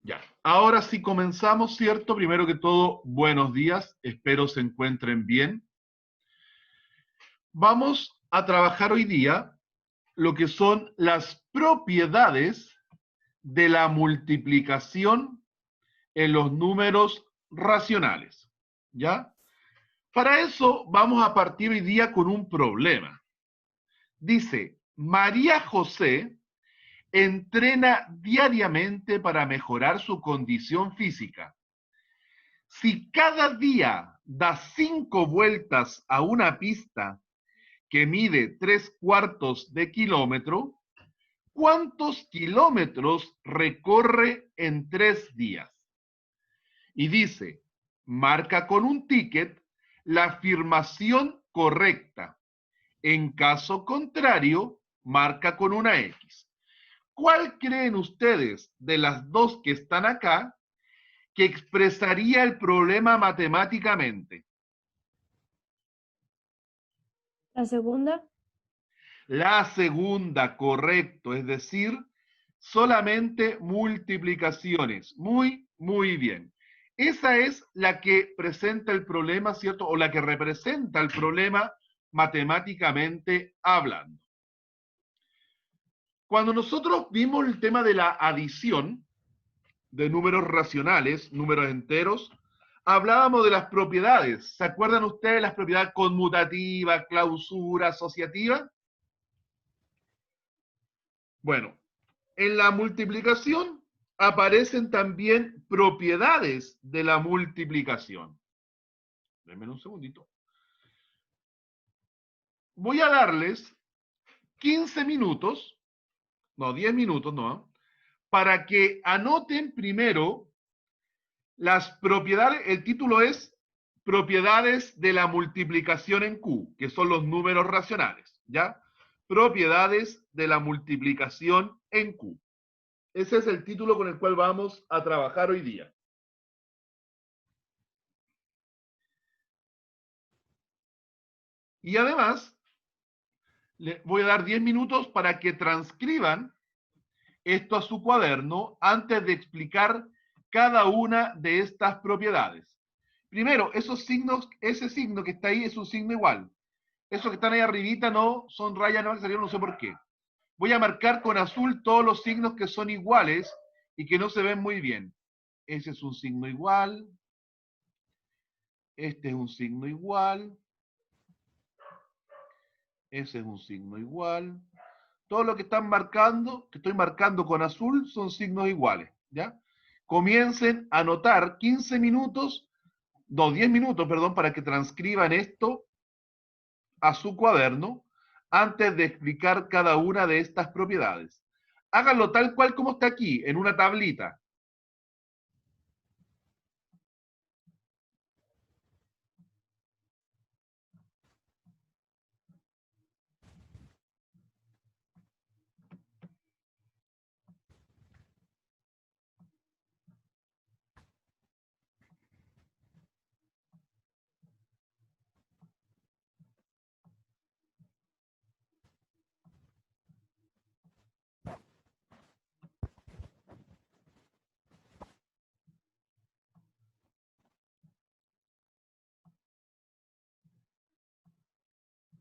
Ya, ahora sí comenzamos, ¿cierto? Primero que todo, buenos días, espero se encuentren bien. Vamos a trabajar hoy día lo que son las propiedades de la multiplicación en los números racionales, ¿ya? Para eso vamos a partir hoy día con un problema. Dice, María José entrena diariamente para mejorar su condición física. Si cada día da 5 vueltas a una pista que mide 3/4 de kilómetro, ¿cuántos kilómetros recorre en 3 días? Y dice, marca con un ticket la afirmación correcta. En caso contrario, marca con una X. ¿Cuál creen ustedes de las dos que están acá que expresaría el problema matemáticamente? La segunda. La segunda, correcto, es decir, solamente multiplicaciones. Muy bien. Esa es la que presenta el problema, ¿cierto? O la que representa el problema matemáticamente hablando. Cuando nosotros vimos el tema de la adición de números racionales, números enteros, hablábamos de las propiedades. ¿Se acuerdan ustedes de las propiedades conmutativa, clausura, asociativa? Bueno, en la multiplicación aparecen también propiedades de la multiplicación. Denme un segundito. Voy a darles 15 minutos, no, 10 minutos, no, para que anoten primero las propiedades. El título es Propiedades de la multiplicación en Q, que son los números racionales, ¿ya? Propiedades de la multiplicación en Q. Ese es el título con el cual vamos a trabajar hoy día. Y además, les voy a dar 10 minutos para que transcriban esto a su cuaderno antes de explicar cada una de estas propiedades. Primero, esos signos, ese signo que está ahí es un signo igual. Esos que están ahí arribita no son rayas, no, no sé por qué. Voy a marcar con azul todos los signos que son iguales y que no se ven muy bien. Ese es un signo igual. Este es un signo igual. Ese es un signo igual. Todo lo que están marcando, que estoy marcando con azul, son signos iguales, ¿ya? Comiencen a anotar 15 minutos, no, 10 minutos, perdón, para que transcriban esto a su cuaderno antes de explicar cada una de estas propiedades. Háganlo tal cual como está aquí, en una tablita.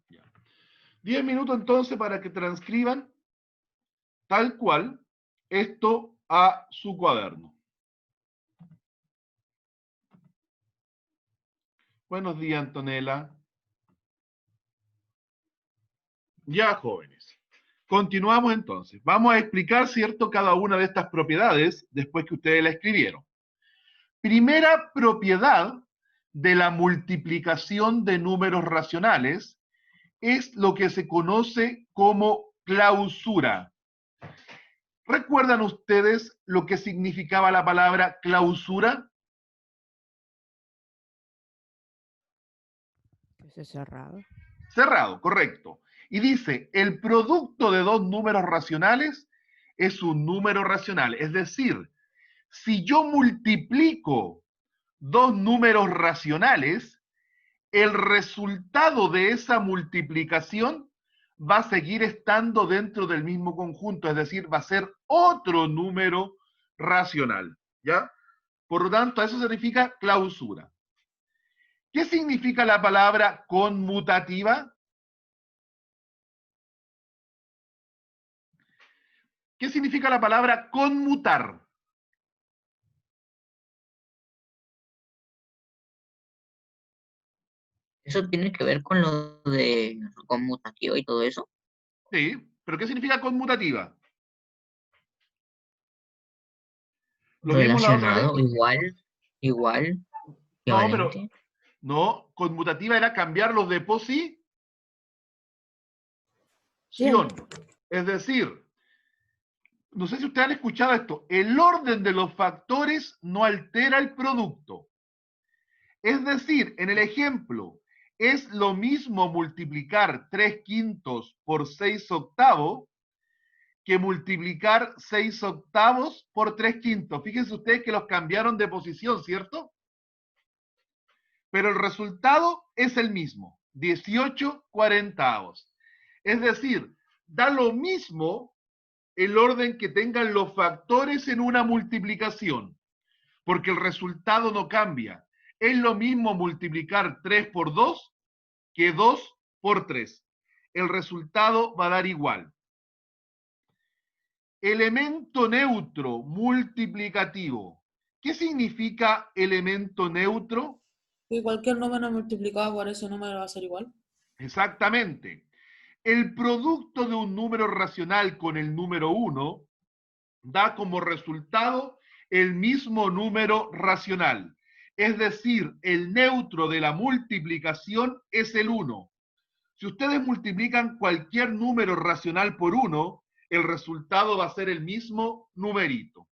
Ya. 10 minutos entonces para que transcriban tal cual esto a su cuaderno. Buenos días, Antonella. Ya, jóvenes. Continuamos entonces. Vamos a explicar, ¿cierto?, cada una de estas propiedades después que ustedes la escribieron. Primera propiedad de la multiplicación de números racionales es lo que se conoce como clausura. ¿Recuerdan ustedes lo que significaba la palabra clausura? Que es cerrado. Cerrado, correcto. Y dice, el producto de dos números racionales es un número racional. Es decir, si yo multiplico dos números racionales, el resultado de esa multiplicación va a seguir estando dentro del mismo conjunto, es decir, va a ser otro número racional. ¿ya? Por lo tanto, eso significa clausura. ¿Qué significa la palabra conmutativa? ¿Qué significa la palabra conmutar? ¿Eso tiene que ver con lo de conmutativo y todo eso? Sí, pero ¿qué significa conmutativa? ¿Lo vimos la otra vez? Relacionado, igual, No, pero equivalente. no, conmutativa era cambiar los de posición. Bien. Es decir, no sé si ustedes han escuchado esto, el orden de los factores no altera el producto. Es decir, en el ejemplo, es lo mismo multiplicar 3/5 por 6/8 que multiplicar 6/8 por 3/5. Fíjense ustedes que los cambiaron de posición, ¿cierto? Pero el resultado es el mismo, 18/40. Es decir, da lo mismo el orden que tengan los factores en una multiplicación, porque el resultado no cambia. Es lo mismo multiplicar 3 por 2 que 2 por 3. El resultado va a dar igual. Elemento neutro multiplicativo. ¿Qué significa elemento neutro? Que cualquier número multiplicado por ese número va a ser igual. Exactamente. El producto de un número racional con el número 1 da como resultado el mismo número racional. Es decir, el neutro de la multiplicación es el 1. Si ustedes multiplican cualquier número racional por 1, el resultado va a ser el mismo numerito.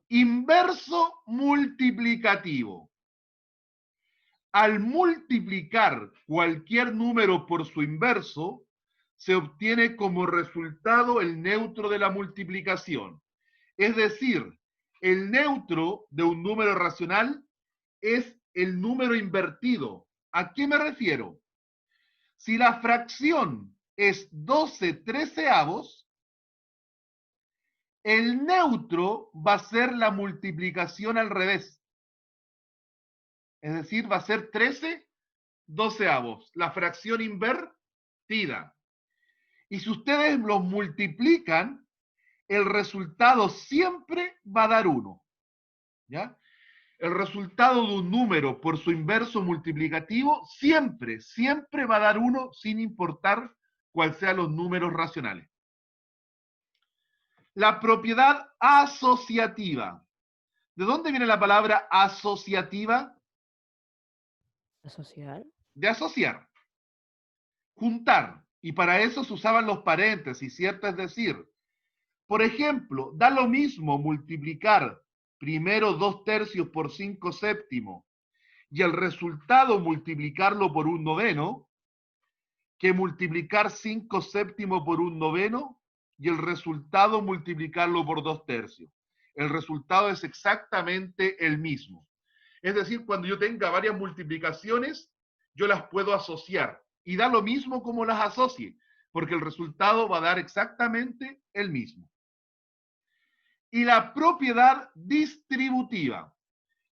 Inverso multiplicativo. Al multiplicar cualquier número por su inverso, se obtiene como resultado el neutro de la multiplicación. Es decir, el neutro de un número racional es el número invertido. ¿A qué me refiero? Si la fracción es 12/13, el neutro va a ser la multiplicación al revés. Es decir, va a ser 13/12, la fracción invertida. Y si ustedes los multiplican, el resultado siempre va a dar 1. ¿Ya? El resultado de un número por su inverso multiplicativo siempre va a dar 1 sin importar cuáles sean los números racionales. La propiedad asociativa. ¿De dónde viene la palabra asociativa? Asociar. De asociar, juntar. Y para eso se usaban los paréntesis, ¿cierto? Es decir, por ejemplo, da lo mismo multiplicar primero 2/3 por 5/7 y el resultado multiplicarlo por 1/9 que multiplicar 5/7 por 1/9 y el resultado multiplicarlo por 2/3. El resultado es exactamente el mismo. Es decir, cuando yo tenga varias multiplicaciones, yo las puedo asociar. Y da lo mismo como las asocie, porque el resultado va a dar exactamente el mismo. Y la propiedad distributiva.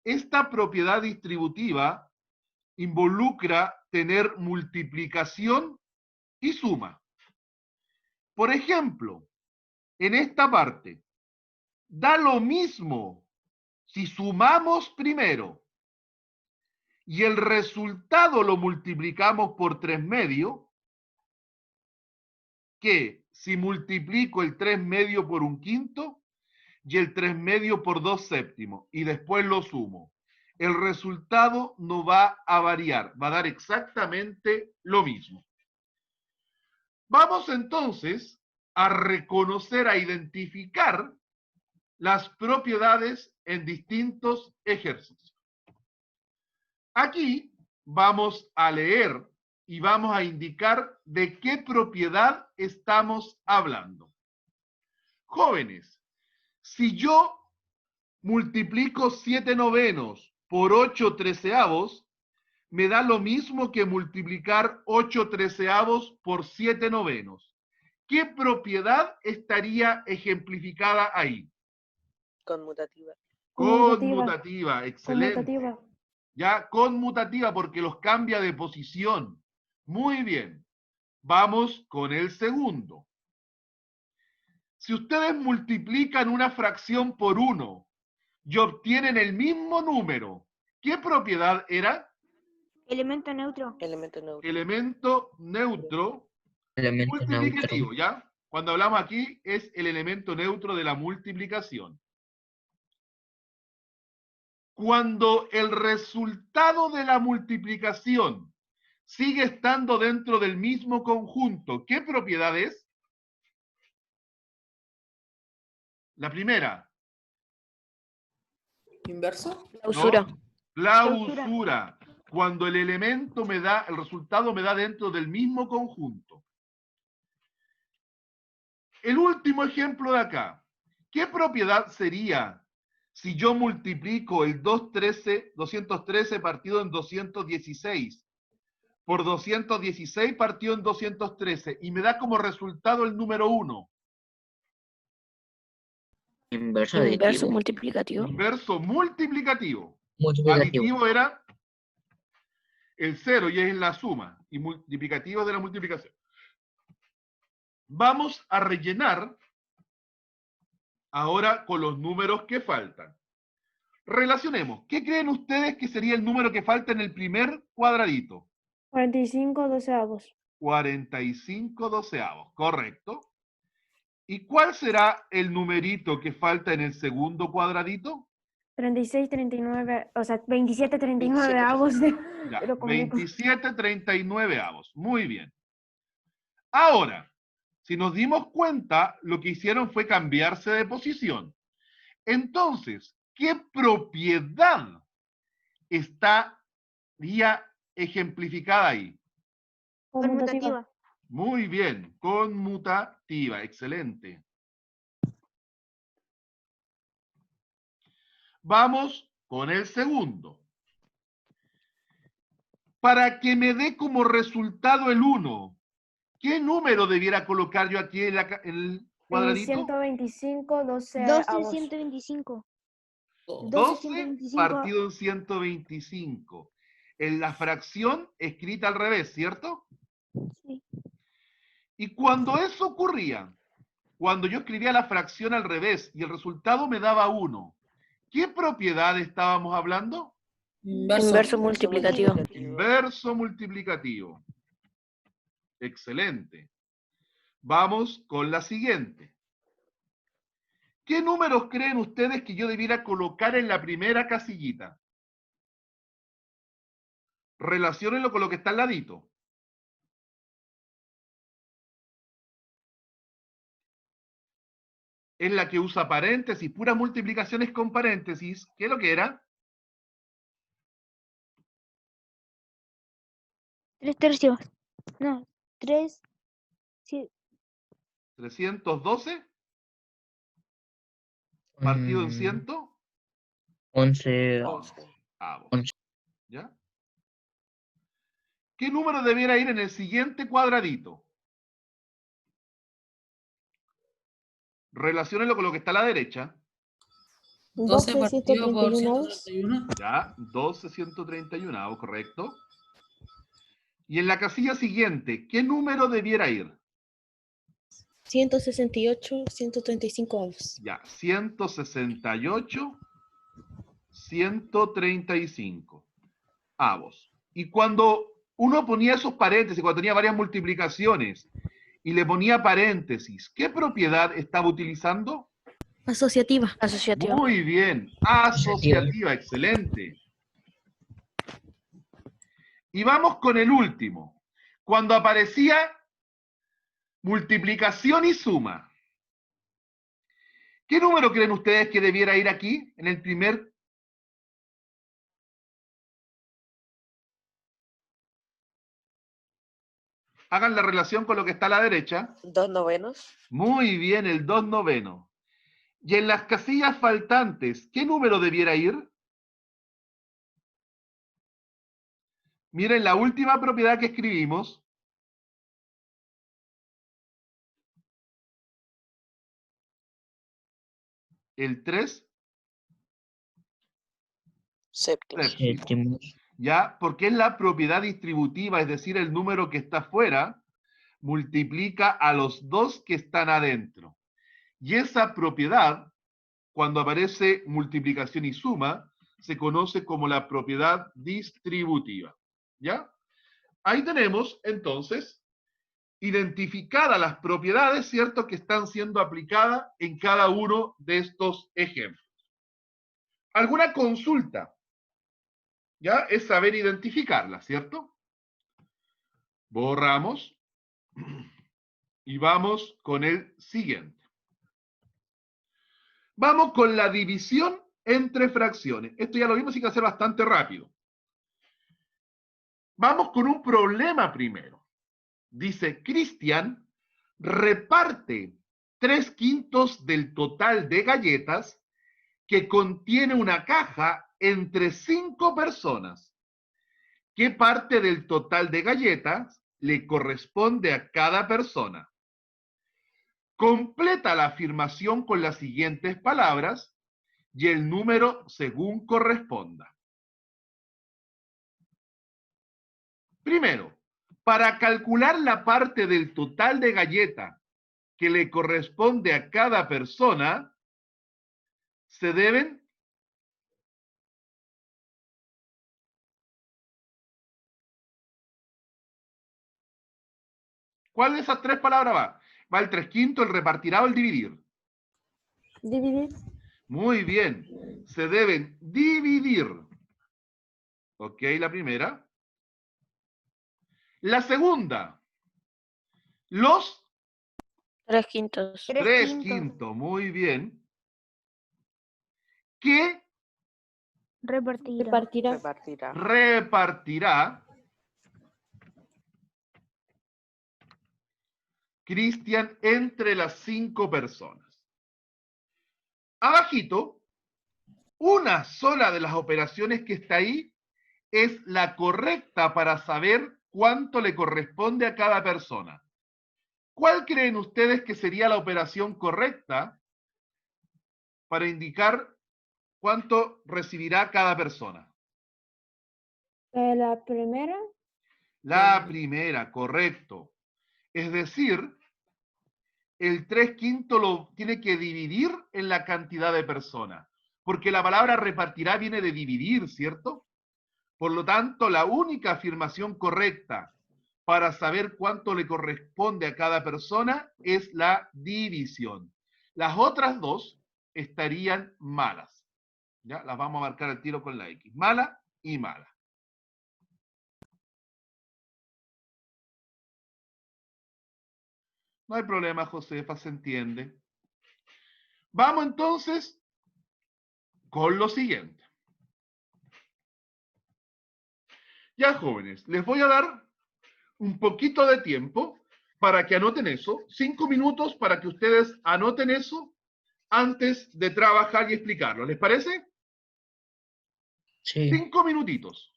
Esta propiedad distributiva involucra tener multiplicación y suma. Por ejemplo, en esta parte, da lo mismo si sumamos primero y el resultado lo multiplicamos por 3/2, que si multiplico el 3/2 por 1/5 y el 3/2 por 2/7 y después lo sumo. El resultado no va a variar, va a dar exactamente lo mismo. Vamos entonces a reconocer, a identificar las propiedades en distintos ejercicios. Aquí vamos a leer y vamos a indicar de qué propiedad estamos hablando. Jóvenes, si yo multiplico 7/9 por 8/13, me da lo mismo que multiplicar 8/13 por 7/9. ¿Qué propiedad estaría ejemplificada ahí? Conmutativa. Conmutativa, excelente. Conmutativa. Ya, conmutativa porque los cambia de posición. Muy bien. Vamos con el segundo. Si ustedes multiplican una fracción por 1 y obtienen el mismo número, ¿qué propiedad era? Elemento neutro. Elemento neutro. Elemento neutro Elemento multiplicativo, neutro. ¿ya? Cuando hablamos aquí es el elemento neutro de la multiplicación. Cuando el resultado de la multiplicación sigue estando dentro del mismo conjunto, ¿qué propiedad es? La primera. ¿Inverso? Clausura. ¿No? Clausura. Cuando el elemento me da, el resultado me da dentro del mismo conjunto. El último ejemplo de acá. ¿Qué propiedad sería si yo multiplico el 213 partido en 216 por 216 partido en 213 y me da como resultado el número 1? Inverso Inverso aditivo. multiplicativo. Inverso multiplicativo. Multiplicativo. Aditivo era el 0 y es la suma. Y multiplicativo de la multiplicación. Vamos a rellenar ahora con los números que faltan. Relacionemos. ¿Qué creen ustedes que sería el número que falta en el primer cuadradito? 45 doceavos. 45 doceavos, correcto. ¿Y cuál será el numerito que falta en el segundo cuadradito? 36, 39, o sea, 27, 39 27. avos. Ya, Pero conmigo. 27 39 avos. Muy bien. Ahora, si nos dimos cuenta, lo que hicieron fue cambiarse de posición. Entonces, ¿qué propiedad estaría ejemplificada ahí? Conmutativa. Muy bien, conmutativa, excelente. Vamos con el segundo. Para que me dé como resultado el 1, ¿qué número debiera colocar yo aquí en el cuadradito? 125 12, doceavos. 125. 12 partido en 125. En la fracción escrita al revés, ¿cierto? Sí. Y cuando eso ocurría, cuando yo escribía la fracción al revés y el resultado me daba 1, ¿qué propiedad estábamos hablando? Inverso multiplicativo. Inverso multiplicativo. Excelente. Vamos con la siguiente. ¿Qué números creen ustedes que yo debiera colocar en la primera casillita? Relaciónenlo con lo que está al ladito. Es la que usa paréntesis, puras multiplicaciones con paréntesis. ¿Qué es lo que era? 3 tercios. No, 3. Sí. 312 partido en 100 11. avos. 11. ¿Ya? ¿Qué número debiera ir en el siguiente cuadradito? Relaciónenlo con lo que está a la derecha. 12 partido por 131. 131. Ya, 12 131, correcto. Y en la casilla siguiente, ¿qué número debiera ir? 168, 135 avos. Ya, 168, 135 avos. Y cuando uno ponía esos paréntesis, cuando tenía varias multiplicaciones y le ponía paréntesis, ¿qué propiedad estaba utilizando? Asociativa. Asociativa. Muy bien, asociativa, excelente. Y vamos con el último. Cuando aparecía multiplicación y suma, ¿qué número creen ustedes que debiera ir aquí, en el primer? Hagan la relación con lo que está a la derecha. 2 novenos. Muy bien, el 2 noveno. Y en las casillas faltantes, ¿qué número debiera ir? Miren la última propiedad que escribimos. El 3 Séptimos. Séptimos. ¿Ya? Porque es la propiedad distributiva, es decir, el número que está afuera multiplica a los dos que están adentro. Y esa propiedad, cuando aparece multiplicación y suma, se conoce como la propiedad distributiva. ¿Ya? Ahí tenemos, entonces, identificadas las propiedades, ¿cierto?, que están siendo aplicadas en cada uno de estos ejemplos. ¿Alguna consulta? ¿Ya? Es saber identificarlas, ¿cierto? Borramos y vamos con el siguiente. Vamos con la división entre fracciones. Esto ya lo vimos y hay que hacer bastante rápido. Vamos con un problema primero. Dice, Cristian reparte 3/5 del total de galletas que contiene una caja entre 5 personas. ¿Qué parte del total de galletas le corresponde a cada persona? Completa la afirmación con las siguientes palabras y el número según corresponda. Primero, para calcular la parte del total de galleta que le corresponde a cada persona, se deben ¿cuál de esas tres palabras va? Va el 3/5, el repartirá o el dividir. Dividir. Muy bien. Se deben dividir. Ok, la primera. La segunda. Los 3/5. 3/5. Muy bien. Que Repartirá. Repartirá. Repartirá. repartirá Cristian entre las 5 personas. Abajito, una sola de las operaciones que está ahí es la correcta para saber cuánto le corresponde a cada persona. ¿Cuál creen ustedes que sería la operación correcta para indicar cuánto recibirá cada persona? La primera. La primera, correcto. Es decir, el 3/5 lo tiene que dividir en la cantidad de personas, porque la palabra repartirá viene de dividir, ¿cierto? Por lo tanto, la única afirmación correcta para saber cuánto le corresponde a cada persona es la división. Las otras dos estarían malas. ¿Ya? Las vamos a marcar al tiro con la X. Mala y mala. No hay problema, Josefa, se entiende. Vamos entonces con lo siguiente. Ya, jóvenes, les voy a dar un poquito de tiempo para que anoten eso. 5 minutos para que ustedes anoten eso antes de trabajar y explicarlo. ¿Les parece? Sí. 5 minutitos.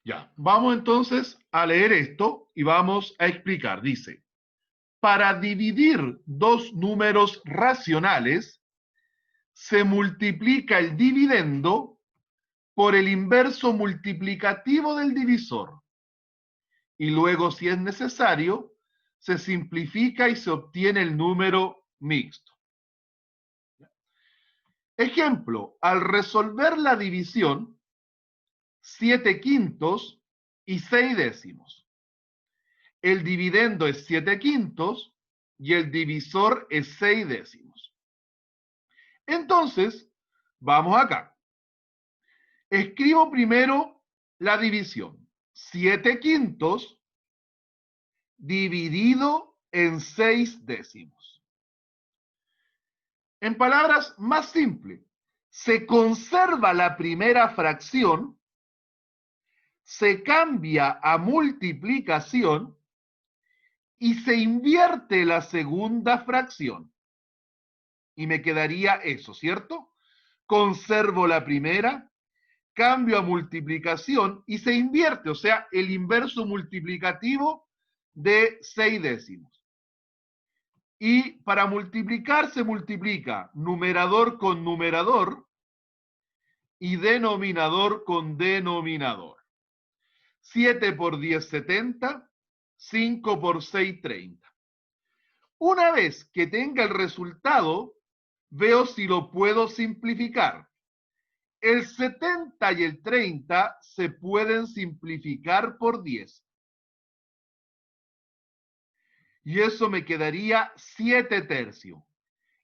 Ya, vamos entonces a leer esto y vamos a explicar. Dice, para dividir dos números racionales, se multiplica el dividendo por el inverso multiplicativo del divisor. Y luego, si es necesario, se simplifica y se obtiene el número mixto. Ejemplo, al resolver la división, 7/5 y 6/10. El dividendo es 7/5 y el divisor es 6/10. Entonces, vamos acá. Escribo primero la división. 7/5 dividido en 6/10. En palabras más simples, se conserva la primera fracción, se cambia a multiplicación y se invierte la segunda fracción. Y me quedaría eso, ¿cierto? Conservo la primera, cambio a multiplicación y se invierte, o sea, el inverso multiplicativo de 6/10. Y para multiplicar se multiplica numerador con numerador y denominador con denominador. 7 por 10, 70. 5 por 6, 30. Una vez que tenga el resultado, veo si lo puedo simplificar. El 70 y el 30 se pueden simplificar por 10. Y eso me quedaría 7 tercios.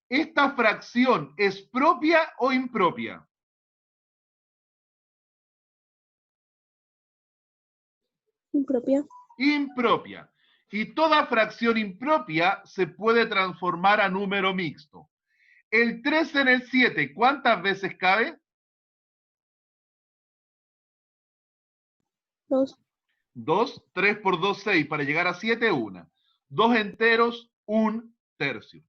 ¿Esta fracción es propia o impropia? Impropia. Impropia. Y toda fracción impropia se puede transformar a número mixto. El 3 en el 7, ¿cuántas veces cabe? 2. 2, 3 por 2, 6, para llegar a 7, 1. 2 enteros, 1 tercio.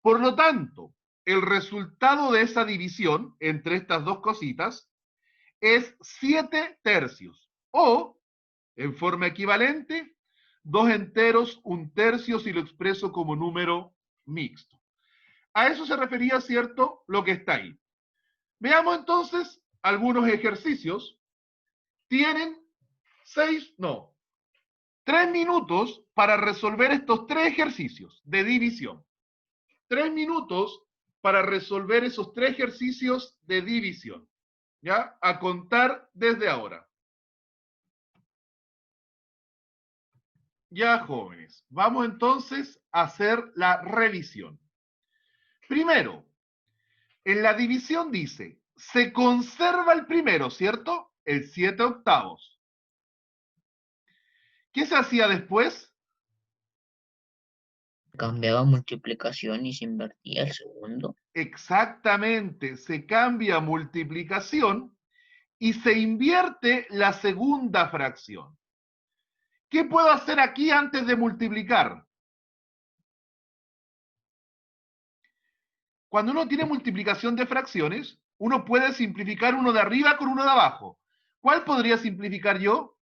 Por lo tanto, el resultado de esa división entre estas dos cositas es 7 tercios. O, en forma equivalente, 2 enteros, 1 tercio si lo expreso como número mixto. A eso se refería, ¿cierto?, lo que está ahí. Veamos entonces algunos ejercicios. Tienen 3 minutos para resolver estos 3 ejercicios de división. 3 minutos para resolver esos 3 ejercicios de división. ¿Ya? A contar desde ahora. Ya, jóvenes, vamos entonces a hacer la revisión. Primero, en la división dice, se conserva el primero, ¿cierto? El 7 octavos. ¿Qué se hacía después? Cambiaba multiplicación y se invertía el segundo. Exactamente, se cambia multiplicación y se invierte la segunda fracción. ¿Qué puedo hacer aquí antes de multiplicar? Cuando uno tiene multiplicación de fracciones, uno puede simplificar uno de arriba con uno de abajo. ¿Cuál podría simplificar yo?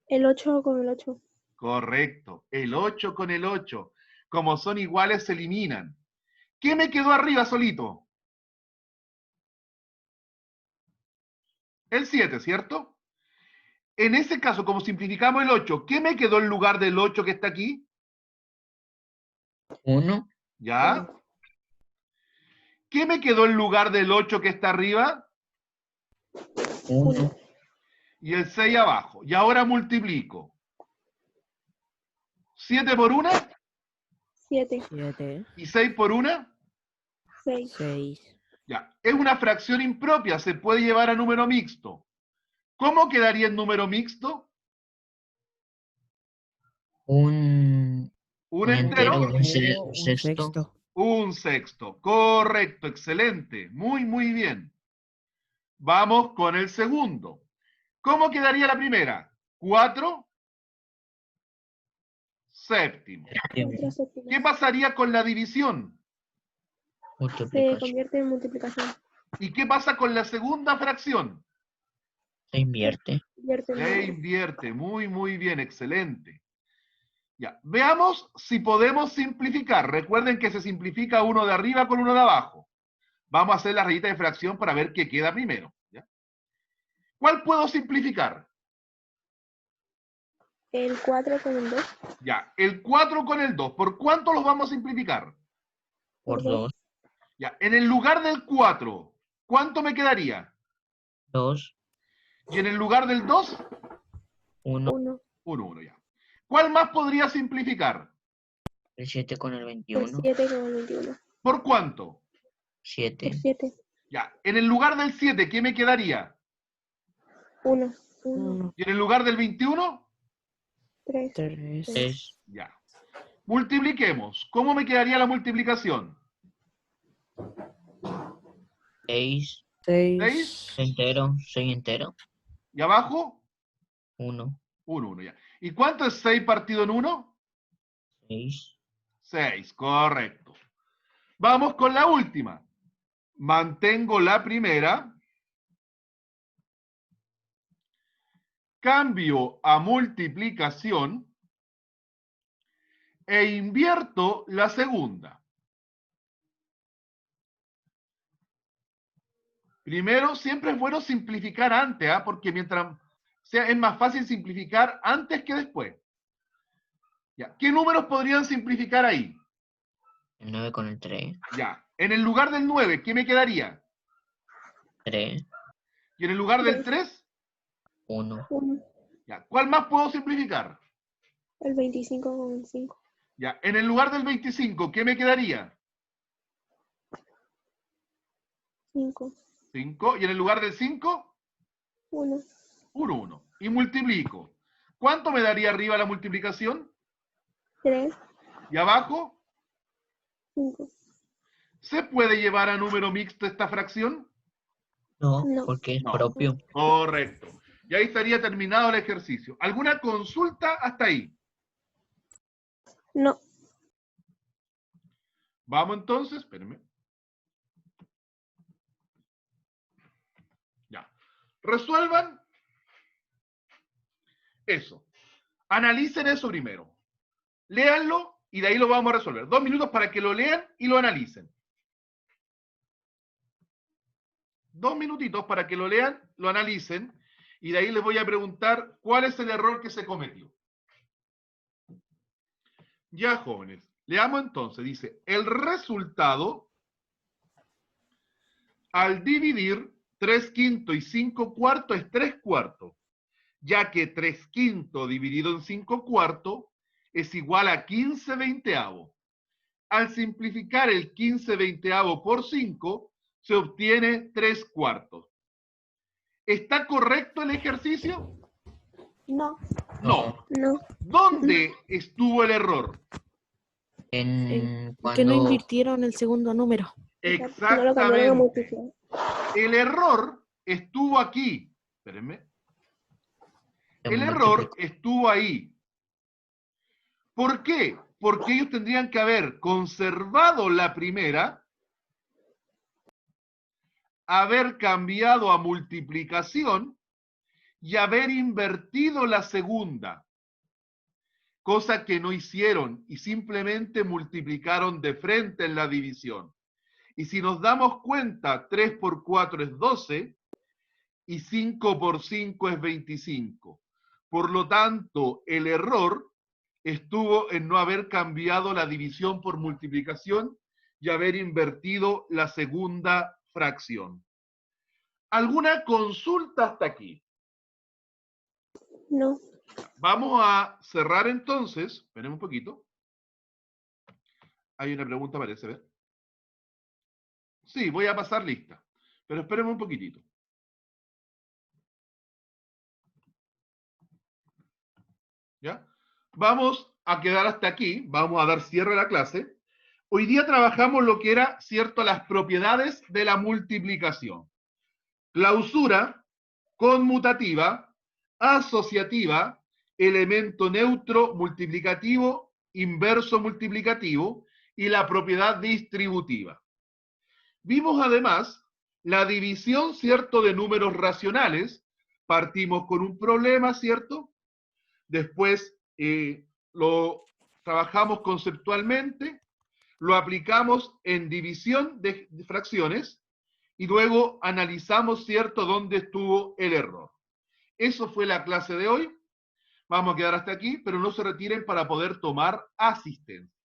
El 8 con el 8. Correcto, el 8 con el 8. Como son iguales, se eliminan. ¿Qué me quedó arriba solito? El 7, ¿cierto? En ese caso, como simplificamos el 8, ¿qué me quedó en lugar del 8 que está aquí? 1, ¿Ya? ¿Qué me quedó en lugar del 8 que está arriba? 1, Y el 6 abajo. Y ahora multiplico. 7 por 1 7. 7, y 6 por 1. 6. 6, Ya. Es una fracción impropia, se puede llevar a número mixto. ¿Cómo quedaría el número mixto? un Un entero, entero, un sexto. un sexto. Correcto, excelente. Muy, muy bien. Vamos con el segundo. ¿Cómo quedaría la primera? 4 séptimos. 4 séptimas. ¿Qué pasaría con la división? Se Multiplicación. convierte en multiplicación. ¿Y qué pasa con la segunda fracción? Se invierte. Convierte en Se número. invierte. Muy, muy bien. Excelente. Ya. Veamos si podemos simplificar. Recuerden que se simplifica uno de arriba con uno de abajo. Vamos a hacer la rayita de fracción para ver qué queda primero. ¿Ya? ¿Cuál puedo simplificar? El 4 con el 2. Ya. El 4 con el 2. ¿Por cuánto los vamos a simplificar? Por Por dos. 2, Ya. En el lugar del 4, ¿cuánto me quedaría? 2, Y en el lugar del 2, 1, 1. 1, 1 ya. ¿Cuál más podría simplificar? el 7 con el El 21, 7 con el 21. ¿Por cuánto? 7, Por 7. Ya. En el lugar del 7, ¿qué me quedaría? 1. 1. 1, Y en el lugar del 21, 3. 3, 3, ya. Multipliquemos. ¿Cómo me quedaría la multiplicación? 6, 6. 6, entero, 6 entero, ¿Y abajo? 1, 1, 1 ya. ¿Y cuánto es 6 partido en 1? 6, 6, correcto. Vamos con la última. Mantengo la primera. Cambio a multiplicación. e invierto la segunda. Primero, siempre es bueno simplificar antes, porque mientras sea, es más fácil simplificar antes que después. Ya. ¿Qué números podrían simplificar ahí? El 9 con el 3. Ya. En el lugar del 9, ¿qué me quedaría? 3, Y en el lugar del 3, 1. 1. ya. ¿Cuál más puedo simplificar? El 25 con el 5. Ya. En el lugar del 25, ¿qué me quedaría? 5. 5. Y en el lugar del 5, 1. 1, 1. Y multiplico. ¿Cuánto me daría arriba la multiplicación? 3. ¿Y abajo? 5. ¿Se puede llevar a número mixto esta fracción? No, No. porque es No. propio. Correcto. Y ahí estaría terminado el ejercicio. ¿Alguna consulta hasta ahí? No. Vamos entonces, espérenme. Ya. Resuelvan eso. Analicen eso primero. Léanlo y de ahí lo vamos a resolver. 2 minutos para que lo lean y lo analicen. 2 minutitos para que lo lean, lo analicen y de ahí les voy a preguntar cuál es el error que se cometió. Ya, jóvenes. Leamos entonces. Dice, el resultado al dividir 3/5 y 5/4 es 3/4, ya que 3/5 dividido en 5/4 es igual a 15/20. Al simplificar el 15/20 por 5, se obtiene 3/4. ¿Está correcto el ejercicio? No. No. No. ¿Dónde estuvo el error? En Que no cuando invirtieron el segundo número. No lo cambiaron a multiplicar. El error estuvo aquí. Espérenme. El error multiplicó. estuvo ahí. ¿Por qué? Porque ellos tendrían que haber conservado la primera, haber cambiado a multiplicación y haber invertido la segunda. Cosa que no hicieron y simplemente multiplicaron de frente en la división. Y si nos damos cuenta, 3 por 4 es 12 y 5 por 5 es 25. Por lo tanto, el error estuvo en no haber cambiado la división por multiplicación y haber invertido la segunda fracción. ¿Alguna consulta hasta aquí? No. Vamos a cerrar entonces. Esperemos un poquito. Hay una pregunta, parece, ¿ver? Sí, voy a pasar lista. Pero esperemos un poquitito. ¿Ya? Vamos a quedar hasta aquí. Vamos a dar cierre a la clase. Hoy día trabajamos lo que era, cierto, las propiedades de la multiplicación. Clausura, conmutativa, asociativa, elemento neutro multiplicativo, inverso multiplicativo y la propiedad distributiva. Vimos además la división, ¿cierto?, de números racionales. Partimos con un problema, ¿cierto? Después lo trabajamos conceptualmente, lo aplicamos en división de fracciones y luego analizamos, ¿cierto?, dónde estuvo el error. Eso fue la clase de hoy. Vamos a quedar hasta aquí, pero no se retiren para poder tomar asistencia.